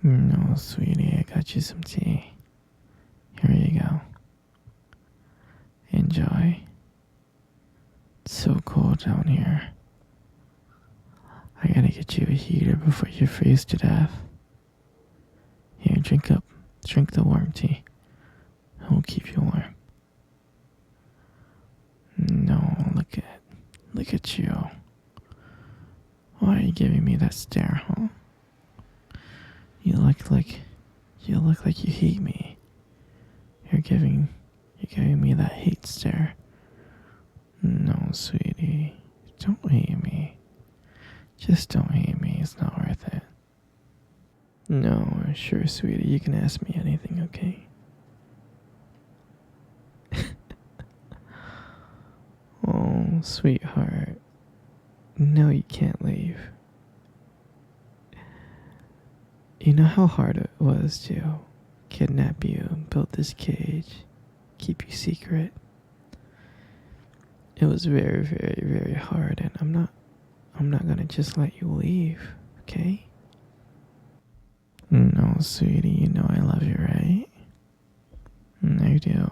No, sweetie, I got you some tea. Here you go. Enjoy. It's so cold down here. I gotta get you a heater before you freeze to death. Here, drink up. Drink the warm tea. It'll keep you warm. No, look at you. Why are you giving me that stare, huh? You look like you hate me. You're giving me that hate stare. No, sweetie, don't hate me. Just don't hate me. It's not worth it. No, sure, sweetie. You can ask me anything, okay? Oh, sweetheart. No, you can't leave. You know how hard it was to kidnap you, build this cage, keep you secret? It was very, very, very hard, and I'm not gonna just let you leave, okay? No, sweetie, you know I love you, right? I do.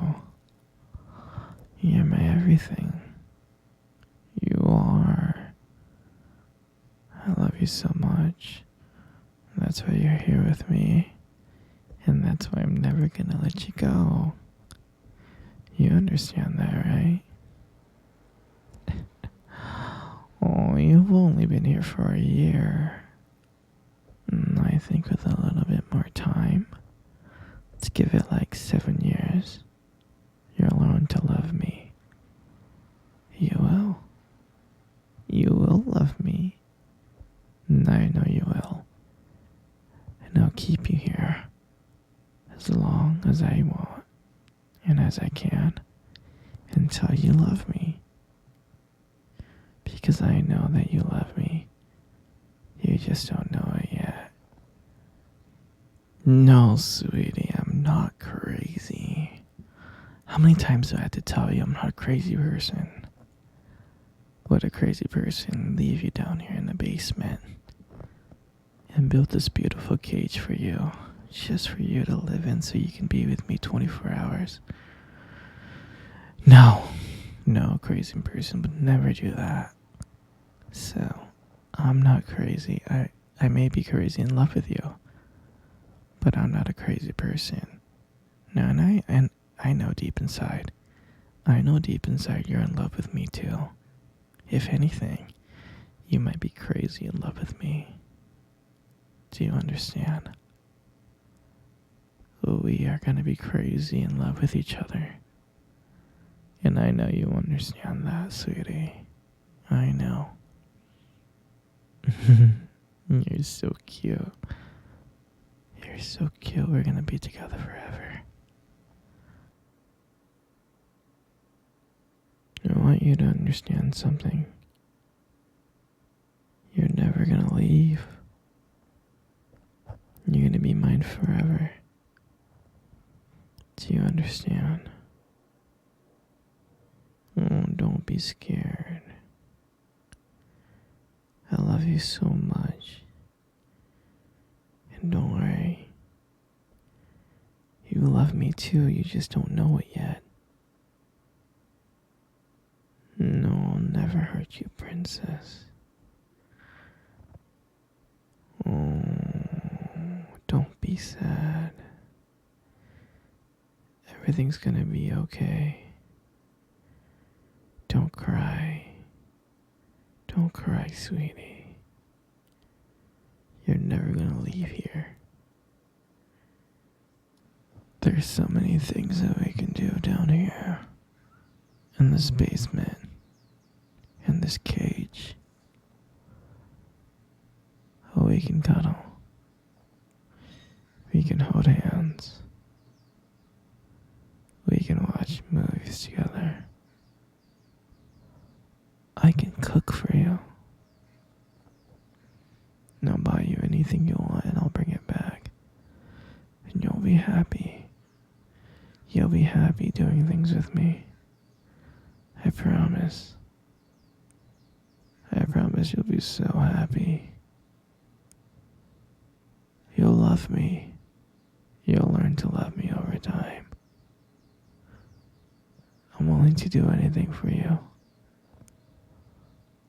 You're my everything. You are. I love you so much. That's why you're here with me. And that's why I'm never gonna let you go. You understand that, right? Oh, you've only been here for a year. I think with a little bit more time, let's give it like 7 years. You'll learn to love me. You will. You will love me. I know you will. And I'll keep you here as long as I want and as I can until you love me. Because I know that you love me. You just don't know it yet. No, sweetie, I'm not crazy. How many times do I have to tell you I'm not a crazy person? Would a crazy person leave you down here in the basement and build this beautiful cage for you, just for you to live in so you can be with me 24 hours? No, crazy person would never do that. So, I'm not crazy. I may be crazy in love with you, but I'm not a crazy person. No, and I know deep inside. I know deep inside you're in love with me too. If anything, you might be crazy in love with me. Do you understand? We are gonna be crazy in love with each other. And I know you understand that, sweetie. I know. You're so cute. You're so cute. We're gonna be together forever. I want you to understand something. You're never gonna leave. You're gonna be mine forever. Do you understand? Oh, don't be scared. I love you so much. And don't worry. You love me too, you just don't know it yet. No, I'll never hurt you, princess. Oh, don't be sad. Everything's gonna be okay. Don't cry. Don't cry, sweetie. You're never gonna leave here. There's so many things that we can do down here. In this basement. In this cage. Oh, we can cuddle. We can hold hands. We can watch movies together. I can cook for you. And I'll buy you anything you want and I'll bring it back. And you'll be happy. You'll be happy doing things with me. I promise. I promise you'll be so happy. You'll love me. You'll learn to love me over time. I'm willing to do anything for you.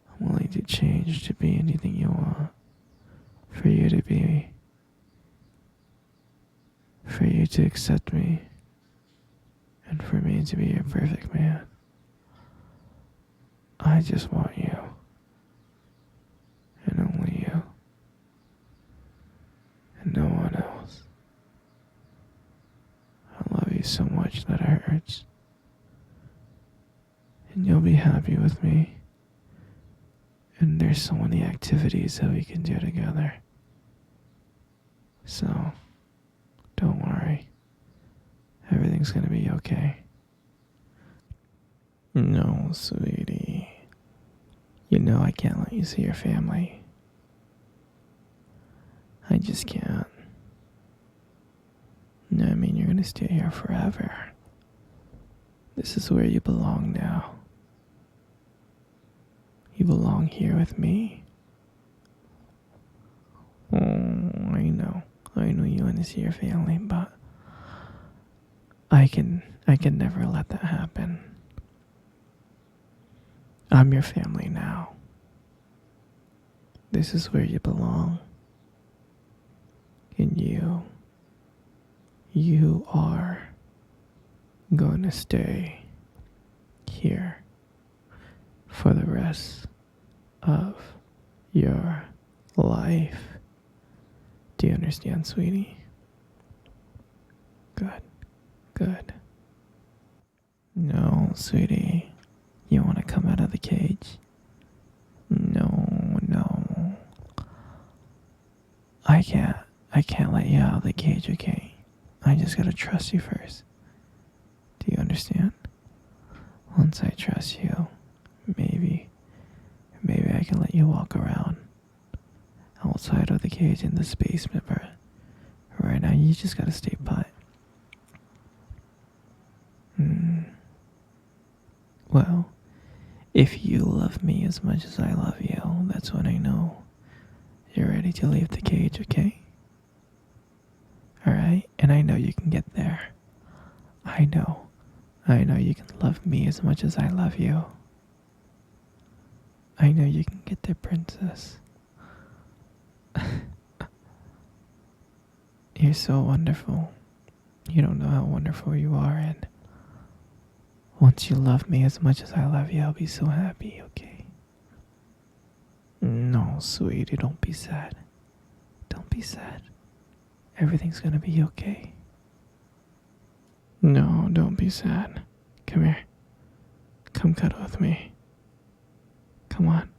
I'm willing to change to be anything you want. For you to be. For you to accept me. And for me to be your perfect man. I just want you. And only you. And no one else. I love you so much that it hurts. And you'll be happy with me. And there's so many activities that we can do together. So, don't worry. Everything's gonna be okay. No, sweetie. You know I can't let you see your family. I just can't. No, I mean, you're gonna stay here forever. This is where you belong now. You belong here with me. Oh, I know. I know you want to see your family, but I can never let that happen. I'm your family now. This is where you belong. And you are going to stay here for the rest of your life. Do you understand, sweetie? Good. Good. No, sweetie. You want to come out of the cage? No. I can't let you out of the cage, okay? I just gotta trust you first. Do you understand? Once I trust you, maybe I can let you walk around outside of the cage in this basement, but right now you just gotta stay put. Well, if you love me as much as I love you, that's when I know you're ready to leave the cage, okay? Alright? And I know you can get there. I know you can love me as much as I love you. I know you can get there, princess. You're so wonderful. You don't know how wonderful you are, and once you love me as much as I love you, I'll be so happy, okay? No, sweetie, don't be sad. Don't be sad. Everything's gonna be okay. No, don't be sad. Come here. Come cuddle with me. Come on.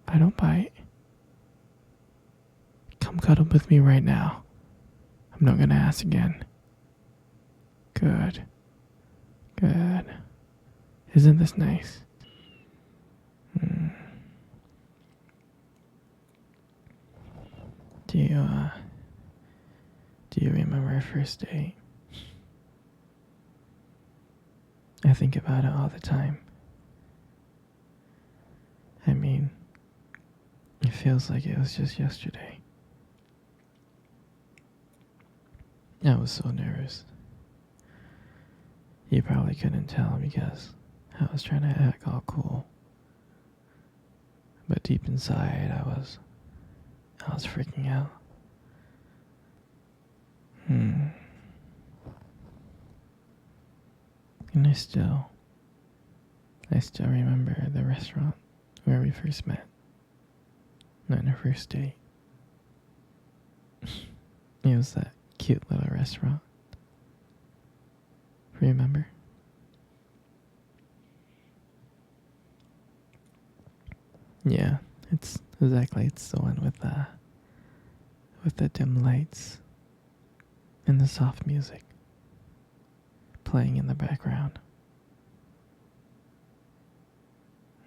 I don't bite. Come cuddle with me right now. I'm not gonna ask again. Good. Good. Isn't this nice? Do you remember our first date? I think about it all the time. I mean, it feels like it was just yesterday. I was so nervous. You probably couldn't tell because I was trying to act all cool. But deep inside, I was freaking out. And I still remember the restaurant where we first met. On our first date. It was that cute little restaurant. Remember? Yeah, it's the one with the dim lights and the soft music playing in the background.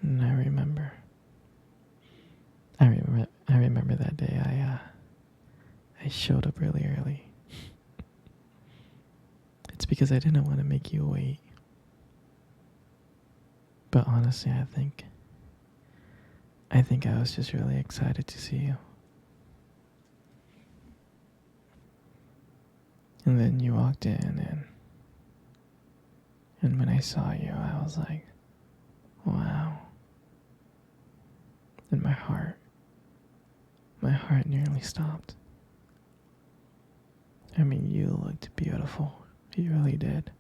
And I remember that day I showed up really early. It's because I didn't want to make you wait. But honestly, I think I was just really excited to see you. And then you walked in, and when I saw you, I was like, wow. And my heart nearly stopped. I mean, you looked beautiful. You really did.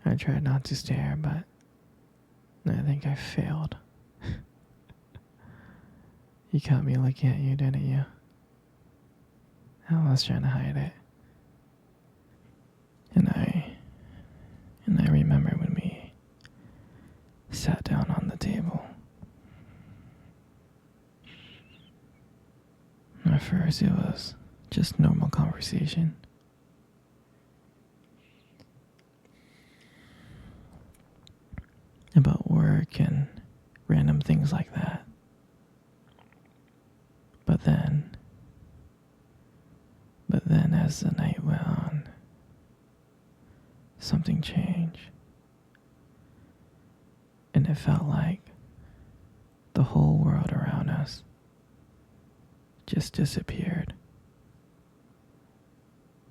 I tried not to stare, but I think I failed. You caught me looking at you, didn't you? I was trying to hide it. And I remember when we sat down on the table. At first it was just normal conversation. About work and random things like that. But then as the night went on, something changed. And it felt like the whole world around us just disappeared.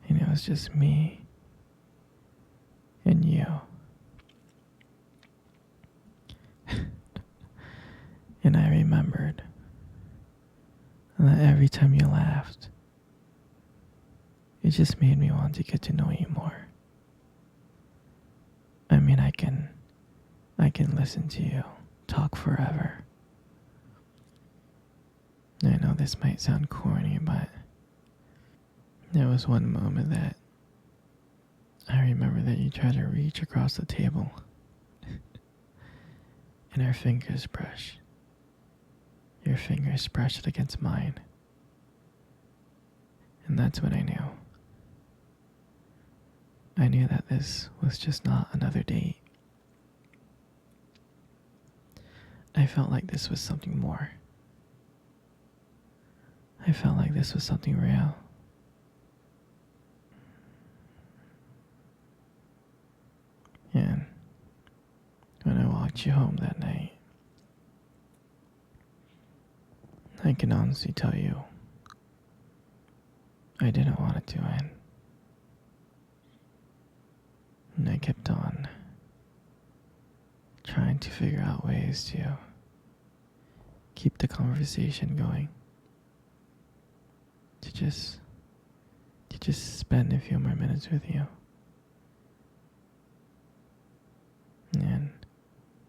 And it was just me and you. And I remembered that every time you laughed, it just made me want to get to know you more. I mean, I can listen to you talk forever. I know this might sound corny, but there was one moment that I remember that you tried to reach across the table and our fingers brushed. Your fingers brushed against mine. And that's when I knew. I knew that this was just not another date. I felt like this was something more. I felt like this was something real. And when I walked you home that night, I can honestly tell you, I didn't want it to end. And I kept on trying to figure out ways to keep the conversation going. To just spend a few more minutes with you. And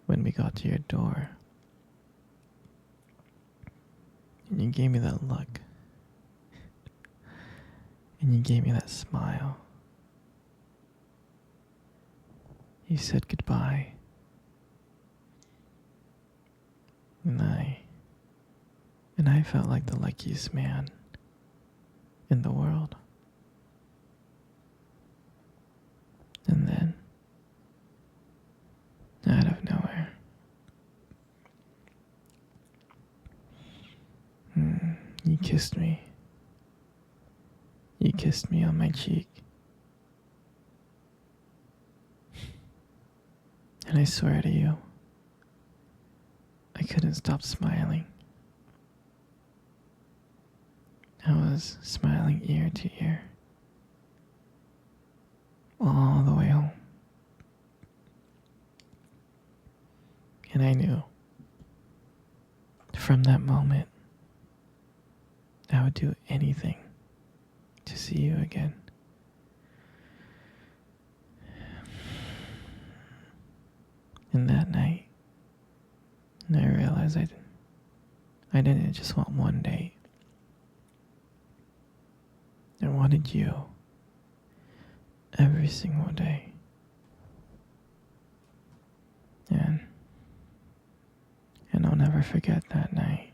when we got to your door, and you gave me that look, and you gave me that smile, you said goodbye, and I felt like the luckiest man in the world. And then, out of nowhere, you kissed me. You kissed me on my cheek. And I swear to you, I couldn't stop smiling. I was smiling ear to ear, all the way home. And I knew, from that moment, I would do anything to see you again. And that night, I realized I didn't just want one date. I wanted you every single day. And I'll never forget that night.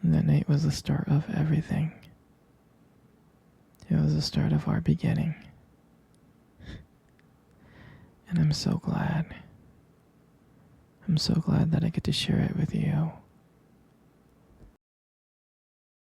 That night was the start of everything. It was the start of our beginning. And I'm so glad. I'm so glad that I get to share it with you.